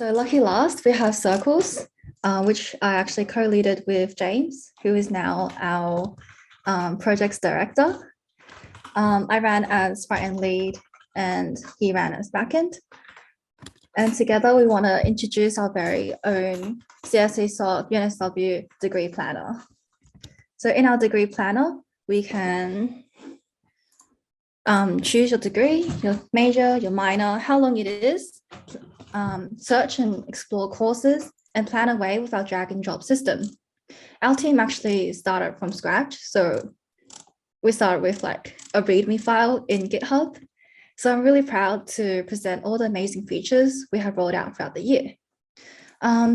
So lucky last, we have circles, which I actually co-leaded with James, who is now our projects director. I ran as front-end lead and he ran as backend. And together we want to introduce our very own CSE SOC UNSW degree planner. So in our degree planner, we can choose your degree, your major, your minor, how long it is, search and explore courses, and plan away with our drag and drop system. Our team actually started from scratch. So we started with like a README file in GitHub. So I'm really proud to present all the amazing features we have rolled out throughout the year.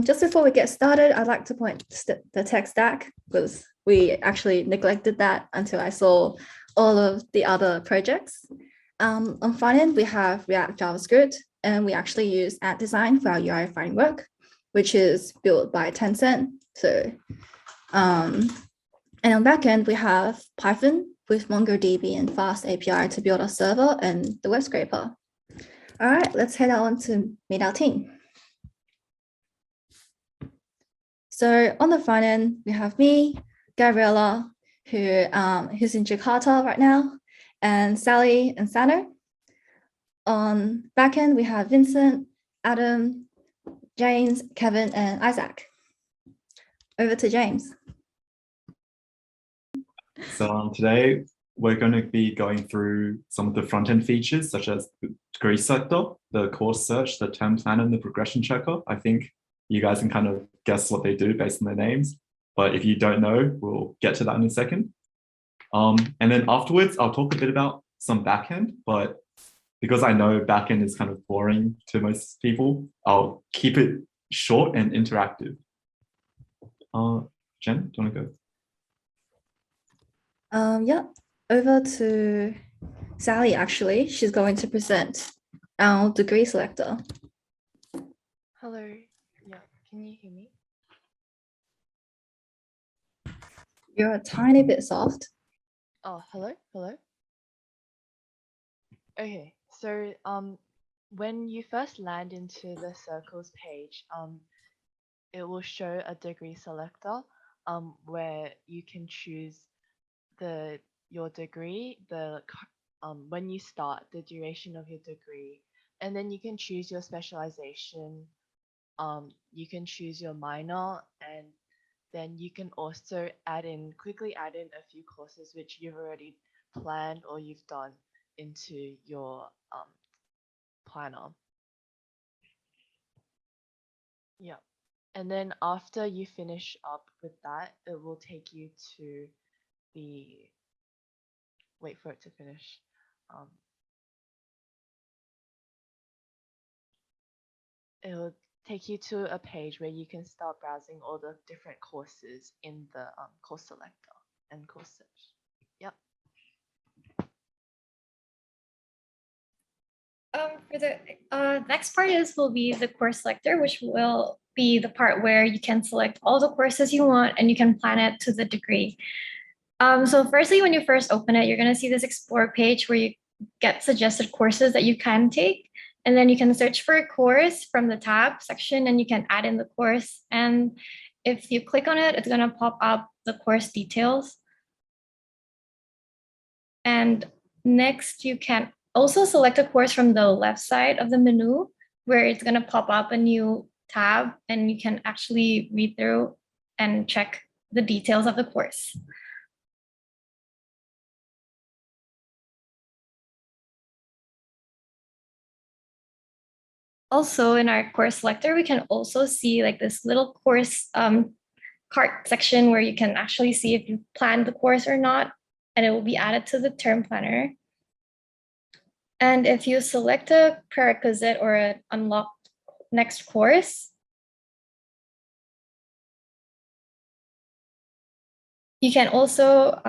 Just before we get started, I'd like to point the tech stack because we actually neglected that until I saw all of the other projects. On front end, we have React JavaScript, and we actually use @design for our UI framework, which is built by Tencent. So, and on backend, we have Python with MongoDB and Fast API to build our server and the web scraper. All right, let's head on to meet our team. So on the front end, we have me, Gabriella, who's in Jakarta right now, and Sally and Sano. On backend, we have Vincent, Adam, James, Kevin, and Isaac. Over to James. So today we're going to be going through some of the front-end features such as the degree selector, the course search, the term planner, and the progression checker. I think you guys can kind of guess what they do based on their names, but if you don't know, we'll get to that in a second. And then afterwards, I'll talk a bit about some backend, but because I know backend is kind of boring to most people, I'll keep it short and interactive. Jen, do you want to go? Yeah, over to Sally, actually. She's going to present our degree selector. Hello, yeah, can you hear me? You're a tiny bit soft. Oh, hello. Okay, so when you first land into the circles page, it will show a degree selector where you can choose your degree, when you start, the duration of your degree, and then you can choose your specialization. You can choose your minor, and then you can also quickly add in a few courses which you've already planned or you've done into your planner. Yeah. And then after you finish up with that, it will take you to wait for it to finish. It'll take you to a page where you can start browsing all the different courses in the course selector and course search. Yep. For the next part will be the course selector, which will be the part where you can select all the courses you want and you can plan it to the degree. So firstly, when you first open it, you're going to see this explore page where you get suggested courses that you can take. And then you can search for a course from the tab section and you can add in the course. And if you click on it, it's going to pop up the course details. And next, you can also select a course from the left side of the menu where it's going to pop up a new tab and you can actually read through and check the details of the course. Also, in our course selector, we can also see like this little course cart section where you can actually see if you planned the course or not, and it will be added to the term planner. And if you select a prerequisite or an unlocked next course, you can also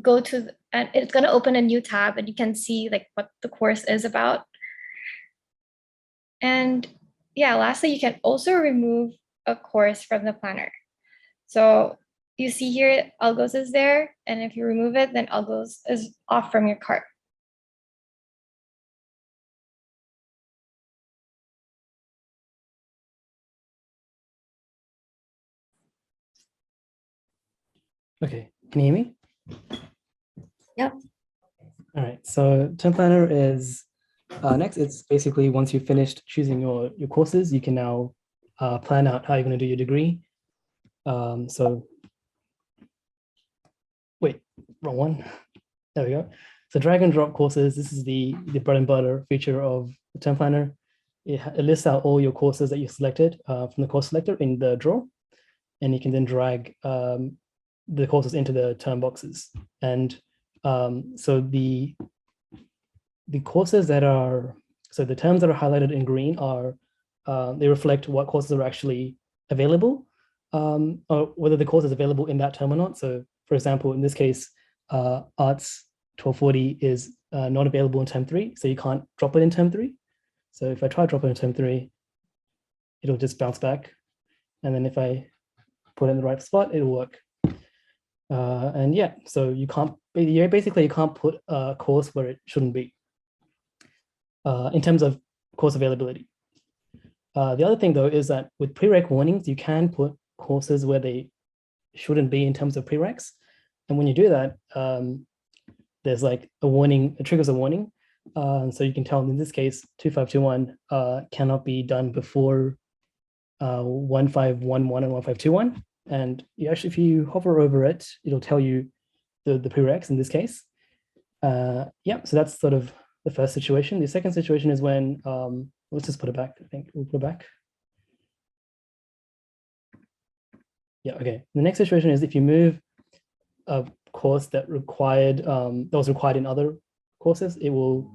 go to, and it's going to open a new tab and you can see like what the course is about. And yeah, lastly, you can also remove a course from the planner. So you see here, Algos is there. And if you remove it, then Algos is off from your cart. Okay, can you hear me? Yep. All right, so term planner is next. It's basically once you've finished choosing your courses, you can now plan out how you're going to do your degree. So wait, wrong one. There we go. So drag and drop courses. This is the bread and butter feature of the term planner. It lists out all your courses that you selected from the course selector in the drawer, and you can then drag the courses into the term boxes. And so the courses that are, so the terms that are highlighted in green are, they reflect what courses are actually available, or whether the course is available in that term or not. So for example, in this case, Arts 1240 is not available in term 3, so you can't drop it in term 3. So if I try to drop it in term 3, it'll just bounce back. And then if I put it in the right spot, it'll work. And yeah, so you can't put a course where it shouldn't be in terms of course availability. The other thing though is that with prereq warnings, you can put courses where they shouldn't be in terms of prereqs. And when you do that, there's like a warning, it triggers a warning. So you can tell in this case, 2521 cannot be done before 1511 and 1521. And you actually, if you hover over it, it'll tell you the prereqs in this case. Yeah, so that's sort of the first situation. The second situation is when, let's just put it back. I think we'll put it back. Yeah, okay. The next situation is if you move a course that was required in other courses, it will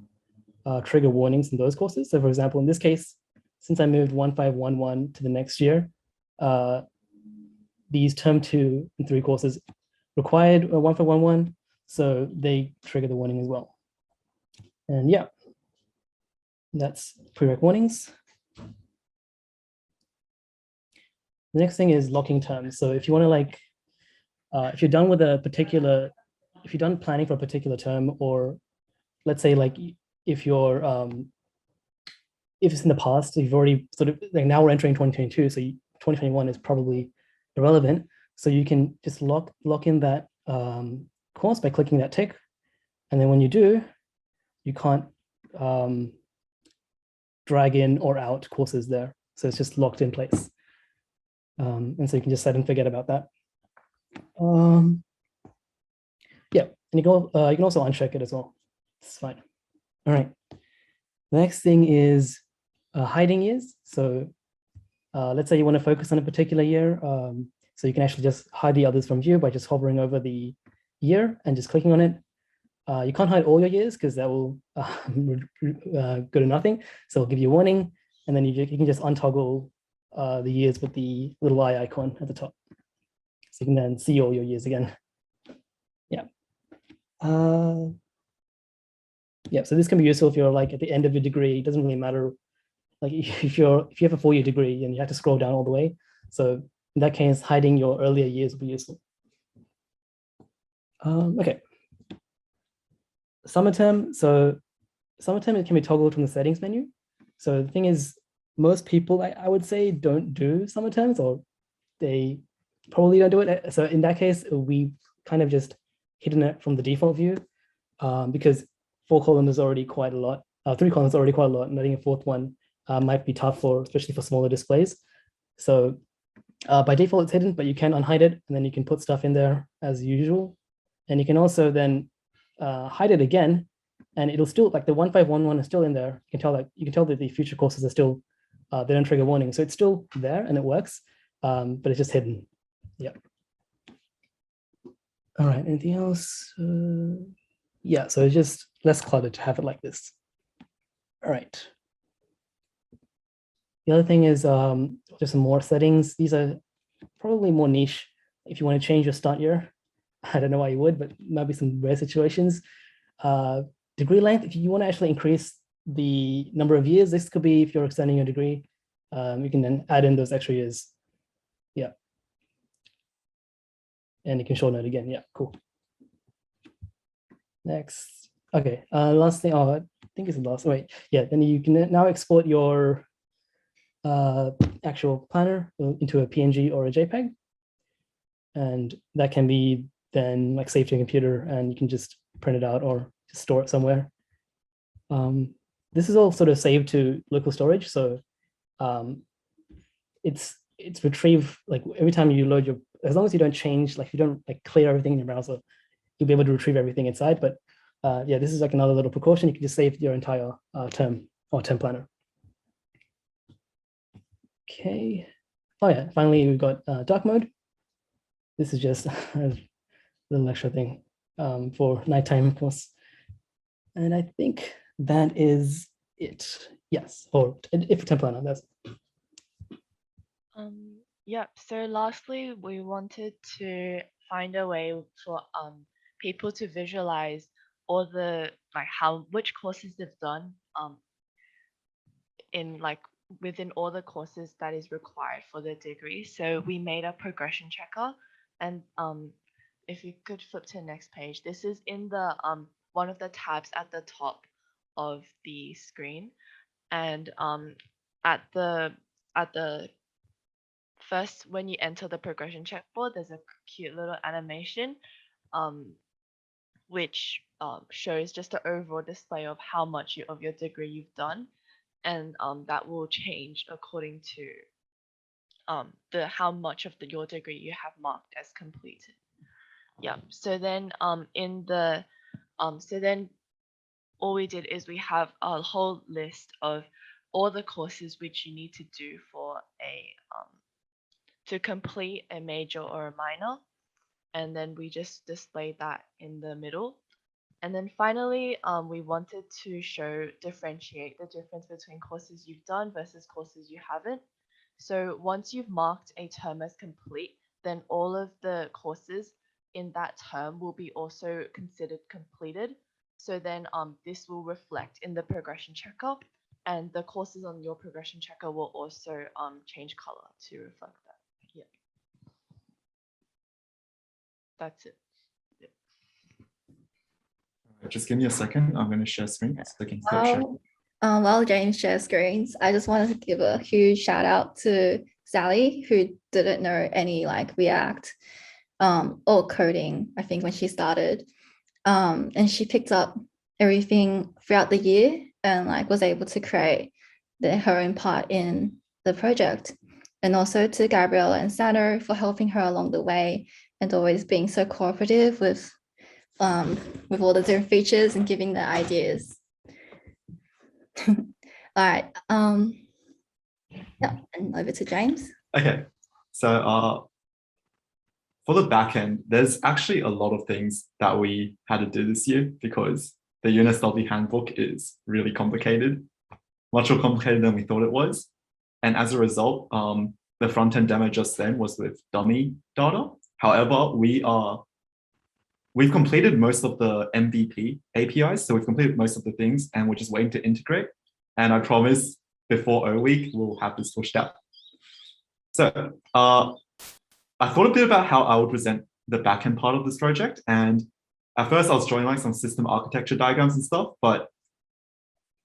trigger warnings in those courses. So for example, in this case, since I moved 1511 to the next year, these term 2 and 3 courses required 1511, so they trigger the warning as well. And yeah, that's prereq warnings. The next thing is locking terms. So if you want to like, if you're done with a particular, if you're done planning for a particular term, or let's say like if you're, if it's in the past, you've already sort of, like now we're entering 2022, so 2021 is probably irrelevant. So you can just lock in that course by clicking that tick. And then when you do, you can't drag in or out courses there. So it's just locked in place. And so you can just set and forget about that. Yeah, and you can also uncheck it as well. It's fine. All right. The next thing is hiding years. So let's say you want to focus on a particular year. So you can actually just hide the others from view by just hovering over the year and just clicking on it. You can't hide all your years because that will go to nothing. So it'll give you a warning, and then you can just untoggle the years with the little eye icon at the top. So you can then see all your years again. Yeah. Yeah, so this can be useful if you're like at the end of your degree. It doesn't really matter. Like if you have a 4-year degree and you have to scroll down all the way. So in that case, hiding your earlier years will be useful. Okay. Summer term. So summer term, it can be toggled from the settings menu. So the thing is, most people, I would say, don't do summer terms, or they probably don't do it. So in that case, we kind of just hidden it from the default view because 4 columns is already quite a lot. 3 columns is already quite a lot, and adding a 4th one might be tough especially for smaller displays. So by default, it's hidden, but you can unhide it, and then you can put stuff in there as usual. And you can also then hide it again, and it'll still, like the 1511 is still in there. You can tell that the future courses are still, they don't trigger warning. So it's still there and it works, but it's just hidden. Yeah. All right, anything else? Yeah, so it's just less cluttered to have it like this. All right. The other thing is just some more settings. These are probably more niche. If you want to change your start year, I don't know why you would, but might be some rare situations. Degree length, if you want to actually increase the number of years, this could be if you're extending your degree, you can then add in those extra years. Yeah. And you can shorten it again. Yeah, cool. Next. Okay, last thing, I think it's the last, wait. Yeah, then you can now export your actual planner into a PNG or a JPEG. And that can be then like save to your computer and you can just print it out or just store it somewhere. This is all sort of saved to local storage. So it's retrieved like every time you load your, as long as you don't change, like you don't like clear everything in your browser, you'll be able to retrieve everything inside. But yeah, this is like another little precaution. You can just save your entire term or term planner. Okay. Oh yeah, finally we've got dark mode. This is just a little extra thing for nighttime, of course. And I think that is it. Yes, or if term planner, that's Yep. So lastly, we wanted to find a way for people to visualize all the which courses they've done in like within all the courses that is required for the degree. So we made a progression checker, and if you could flip to the next page, this is in the one of the tabs at the top of the screen, and at the first, when you enter the progression checkboard, there's a cute little animation which shows just an overall display of how much of your degree you've done, and that will change according to how much of your degree you have marked as completed. Yeah. So then in the so then all we did is we have a whole list of all the courses which you need to do for a to complete a major or a minor, and then we just displayed that in the middle. And then finally, we wanted to differentiate the difference between courses you've done versus courses you haven't. So once you've marked a term as complete, then all of the courses in that term will be also considered completed. So then this will reflect in the progression checker, and the courses on your progression checker will also change color to reflect that. Yeah. That's it. Just give me a second. I'm going to share screen so I can quick share. While James shares screens, I just wanted to give a huge shout out to Sally, who didn't know any like React or coding, I think, when she started. And she picked up everything throughout the year and like was able to create her own part in the project. And also to Gabrielle and Sano for helping her along the way and always being so cooperative with all the different features and giving the ideas. All right. Yeah, and over to James. Okay, so for the backend, there's actually a lot of things that we had to do this year because the UNSW handbook is really complicated, much more complicated than we thought it was. And as a result, the front-end demo just then was with dummy data. However, we've completed most of the MVP APIs, so we've completed most of the things and we're just waiting to integrate. And I promise before O Week, we'll have this pushed out. So I thought a bit about how I would present the backend part of this project. And at first I was drawing like some system architecture diagrams and stuff, but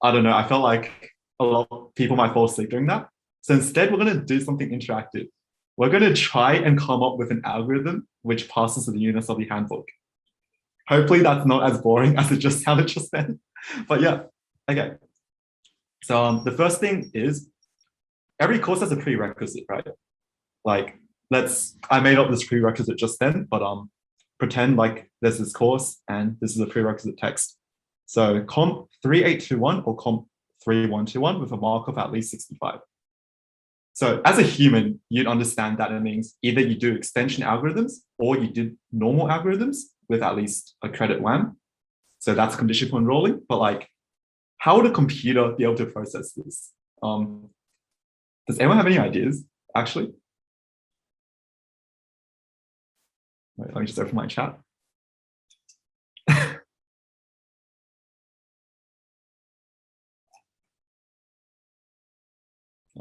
I don't know, I felt like a lot of people might fall asleep doing that. So instead, we're going to do something interactive. We're going to try and come up with an algorithm which passes to the UNSW handbook. Hopefully that's not as boring as it just sounded just then. But yeah, okay. So the first thing is every course has a prerequisite, right? Like I made up this prerequisite just then, but pretend like there's this course and this is a prerequisite text. So comp 3821 or comp 3121 with a mark of at least 65. So as a human, you'd understand that it means either you do extension algorithms or you do normal algorithms with at least a credit WAM. So that's condition for enrolling. But like, how would a computer be able to process this? Does anyone have any ideas, actually? Wait, let me just open my chat.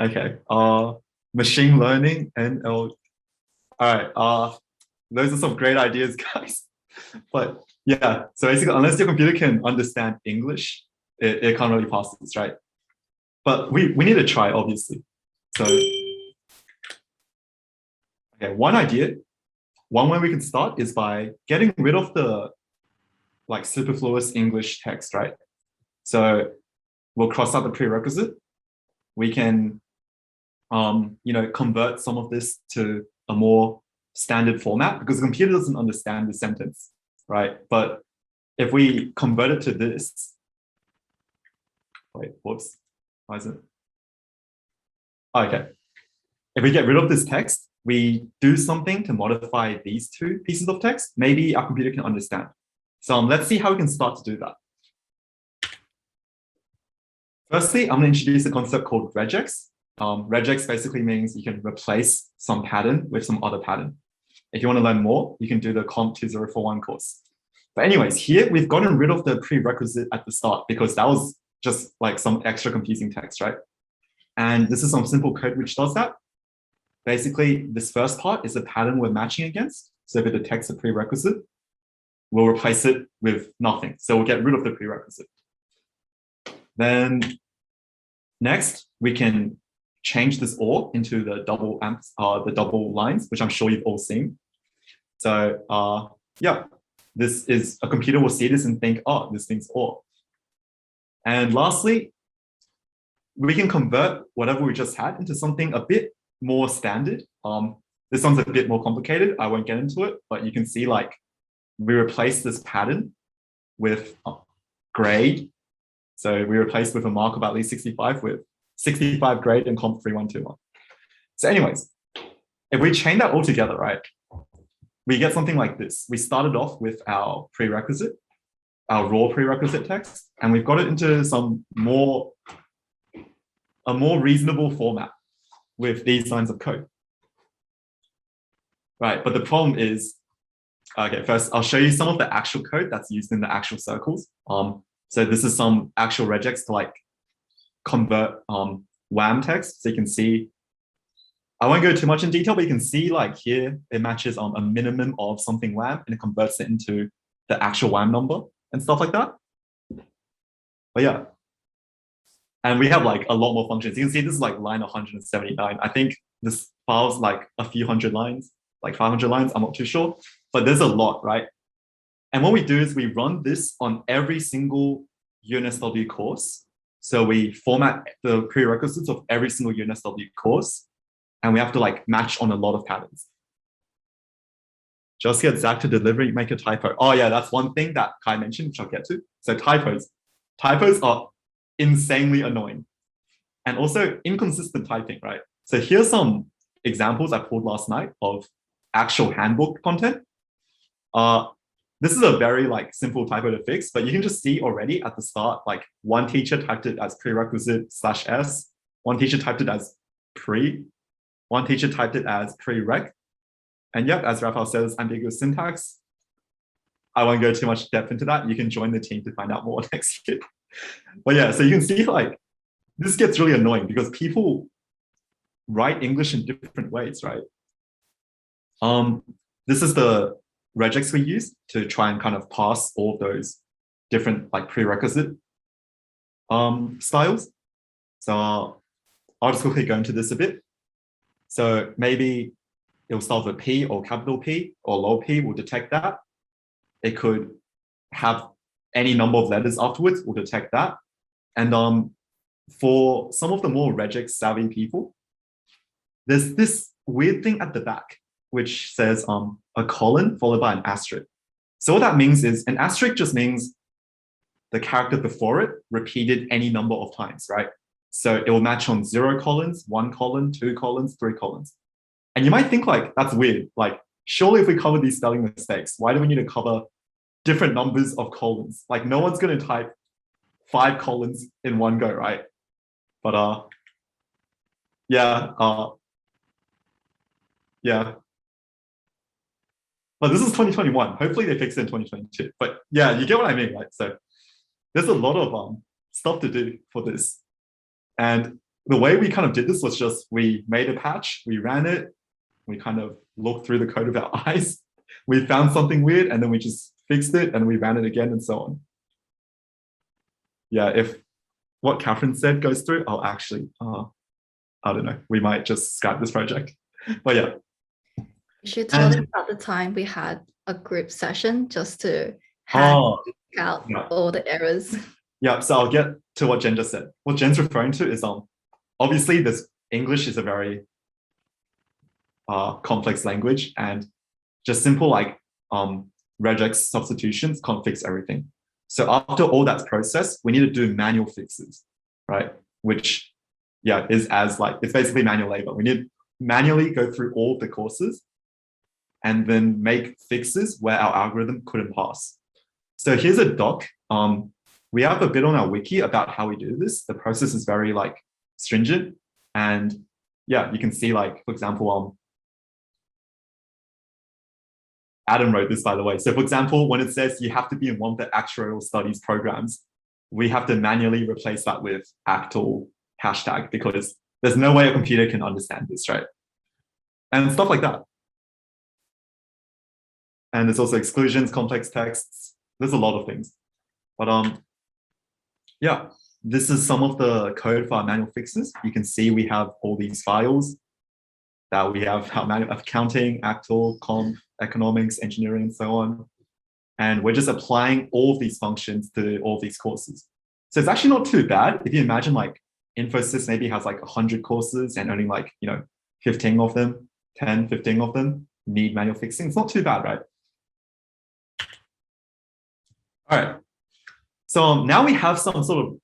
Okay, machine learning, NL. All right, those are some great ideas, guys. But yeah, so basically, unless your computer can understand English, it can't really pass this, right? But we need to try, obviously. So, okay, one idea one way we can start is by getting rid of the like superfluous English text, right? So we'll cross out the prerequisite. We can, convert some of this to a more standard format because the computer doesn't understand the sentence, right? But if we convert it to this, wait, whoops, why is it? Okay. If we get rid of this text, we do something to modify these two pieces of text, maybe our computer can understand. So let's see how we can start to do that. Firstly, I'm going to introduce a concept called regex. Regex basically means you can replace some pattern with some other pattern. If you want to learn more, you can do the Comp 2041 course. But anyways, here we've gotten rid of the prerequisite at the start because that was just like some extra confusing text, right? And this is some simple code which does that. Basically, this first part is the pattern we're matching against. So if it detects a prerequisite, we'll replace it with nothing. So we'll get rid of the prerequisite. Then next, we can change this OR into the double lines, which I'm sure you've all seen. So yeah, this is a computer will see this and think, oh, this thing's OR. And lastly, we can convert whatever we just had into something a bit more standard. This one's a bit more complicated. I won't get into it, but you can see like we replace this pattern with grade. So we replace with a mark of at least 65 with 65 grade and comp 3121. So anyways, if we chain that all together, right, we get something like this. We started off with our prerequisite, our raw prerequisite text, and we've got it into a more reasonable format with these lines of code. Right, but the problem is, okay, first I'll show you some of the actual code that's used in the actual circles. So this is some actual regex to like convert WAM text. So you can see, I won't go too much in detail, but you can see like here, it matches a minimum of something WAM and it converts it into the actual WAM number and stuff like that. But yeah. And we have like a lot more functions. You can see this is like line 179. I think this file's like a few hundred lines, like 500 lines, I'm not too sure, but there's a lot, right? And what we do is we run this on every single UNSW course. So we format the prerequisites of every single UNSW course, and we have to like match on a lot of patterns. Just get Zach to deliver, make a typo. Oh yeah, that's one thing that Kai mentioned, which I'll get to. So typos. Typos are insanely annoying. And also inconsistent typing, right? So here's some examples I pulled last night of actual handbook content. This is a very like simple typo to fix, but you can just see already at the start, like one teacher typed it as prerequisite /s, one teacher typed it as pre, one teacher typed it as prereq. And yep, as Raphael says, ambiguous syntax. I won't go too much depth into that. You can join the team to find out more next year. But yeah, so you can see like, this gets really annoying because people write English in different ways, right? This is the regex we use to try and kind of pass all of those different like prerequisite styles. So I'll just quickly go into this a bit. So maybe it will start with P or capital P or low P will detect that. It could have any number of letters afterwards will detect that. And for some of the more regex savvy people, there's this weird thing at the back, which says a colon followed by an asterisk. So what that means is an asterisk just means the character before it repeated any number of times, right? So it will match on 0 colons, 1 colon, 2 colons, 3 colons. And you might think like, that's weird. Like, surely if we cover these spelling mistakes, why do we need to cover different numbers of colons? Like no one's going to type 5 colons in one go, right? But yeah. But this is 2021. Hopefully they fix it in 2022. But yeah, you get what I mean, right? So there's a lot of stuff to do for this. And the way we kind of did this was just, we made a patch, we ran it, we kind of looked through the code with our eyes, we found something weird, and then we just fixed it and we ran it again and so on. Yeah, if what Catherine said goes through, I'll actually, I don't know, we might just scrap this project. But yeah. You should tell them And about the time we had a group session just to hack oh, out yeah. all the errors. Yeah, so I'll get to what Jen just said. What Jen's referring to is obviously this English is a very complex language, and just simple like regex substitutions can't fix everything. So after all that's processed, we need to do manual fixes, right? Which yeah is as like it's basically manual labor. We need to manually go through all the courses and then make fixes where our algorithm couldn't pass. So here's a doc. We have a bit on our wiki about how we do this. The process is very like stringent, and yeah, you can see like, for example, Adam wrote this, by the way. So for example, when it says you have to be in one of the actuarial studies programs, we have to manually replace that with actual hashtag because there's no way a computer can understand this, right? And stuff like that. And there's also exclusions, complex texts. There's a lot of things. But yeah, this is some of the code for our manual fixes. You can see we have all these files that we have our manual accounting, actual, comp, economics, engineering, and so on. And we're just applying all of these functions to all of these courses. So it's actually not too bad. If you imagine like Infosys maybe has like 100 courses and only like, 15 of them, 10, 15 of them need manual fixing. It's not too bad, right? All right. So now we have some sort of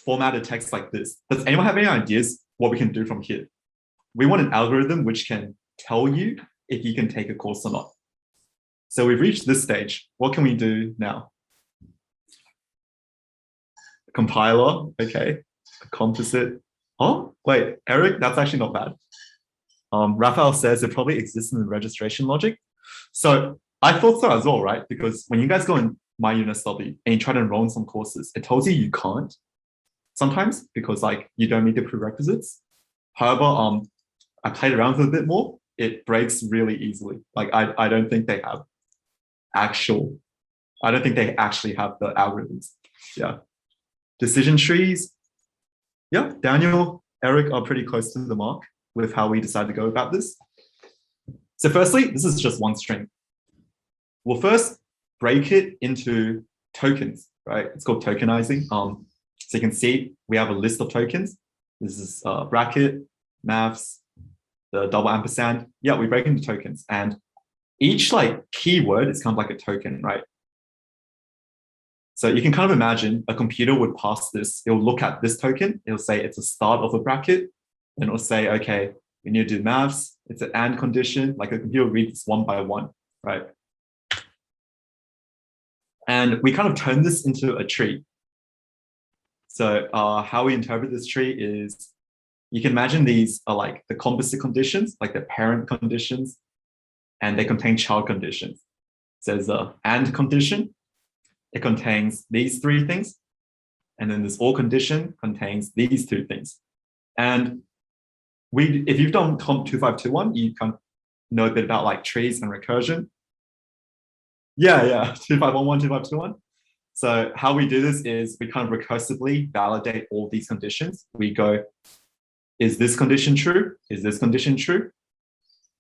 formatted text like this. Does anyone have any ideas what we can do from here? We want an algorithm which can tell you if you can take a course or not. So we've reached this stage. What can we do now? A compiler, okay. A composite. Oh, wait, Eric, that's actually not bad. Raphael says it probably exists in the registration logic. So I thought so as well, right? Because when you guys go in My Unistudy and you try to enroll in some courses, it tells you can't sometimes because like you don't meet the prerequisites. However, I played around with it a bit more. It breaks really easily. Like I don't think they have actually have the algorithms. Yeah. Decision trees. Yeah, Daniel, Eric are pretty close to the mark with how we decided to go about this. So firstly, this is just one string. We'll first break it into tokens, right? It's called tokenizing. So you can see we have a list of tokens. This is bracket, maths, the double ampersand. Yeah, we break into tokens, and each like keyword is kind of like a token, right? So you can kind of imagine a computer would pass this. It'll look at this token. It'll say it's a start of a bracket. And it'll say, okay, we need to do maths. It's an and condition. Like a computer reads one by one, right? And we kind of turn this into a tree. So how we interpret this tree is, you can imagine these are like the composite conditions, like the parent conditions, and they contain child conditions. So there's a and condition. It contains these three things. And then this or condition contains these two things. And if you've done Comp 2521, you can know a bit about like trees and recursion. Yeah, 2511, 2521. So how we do this is we kind of recursively validate all these conditions. We go, is this condition true? Is this condition true?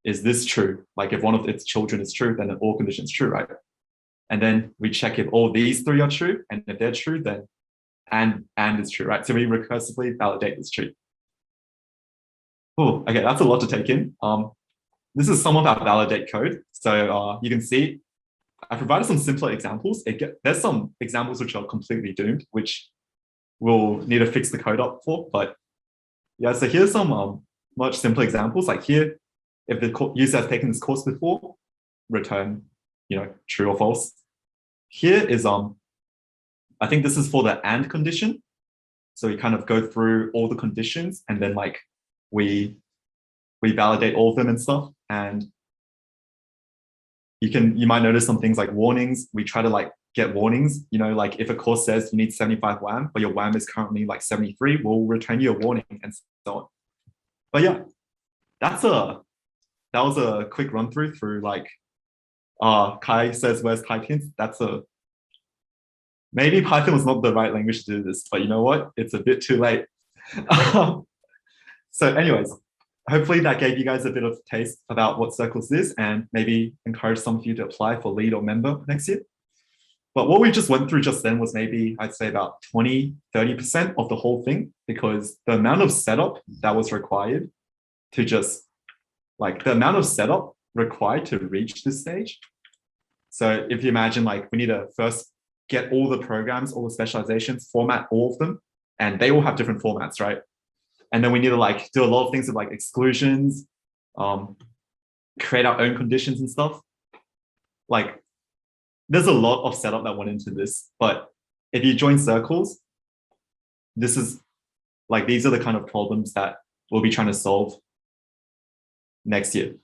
Is this true? Like if one of its children is true, then the all condition is true, right? And then we check if all these three are true, and if they're true, then and is true, right? So we recursively validate this tree. Oh, okay, that's a lot to take in. This is some of our validate code. So you can see I provided some simpler examples. There's some examples which are completely doomed, which we'll need to fix the code up for. But yeah, so here's some much simpler examples. Like here, if the user has taken this course before, return, true or false. Here is I think this is for the and condition. So we kind of go through all the conditions and then like we validate all of them and stuff. And you might notice some things like warnings. We try to like get warnings, like if a course says you need 75 WAM, but your WAM is currently like 73, we'll return you a warning and so on. But yeah, that was a quick run through like Kai says where's type hints. Maybe Python was not the right language to do this, but you know what? It's a bit too late. So anyways, hopefully that gave you guys a bit of taste about what Circles is and maybe encourage some of you to apply for lead or member next year. But what we just went through just then was maybe, I'd say about 20, 30% of the whole thing, because the amount of setup that was required to just, like the amount of setup required to reach this stage. So if you imagine, like we need to first get all the programs, all the specializations, format all of them, and they all have different formats, right? And then we need to like do a lot of things with like exclusions, create our own conditions and stuff. Like there's a lot of setup that went into this, but if you join Circles, this is like, these are the kind of problems that we'll be trying to solve next year.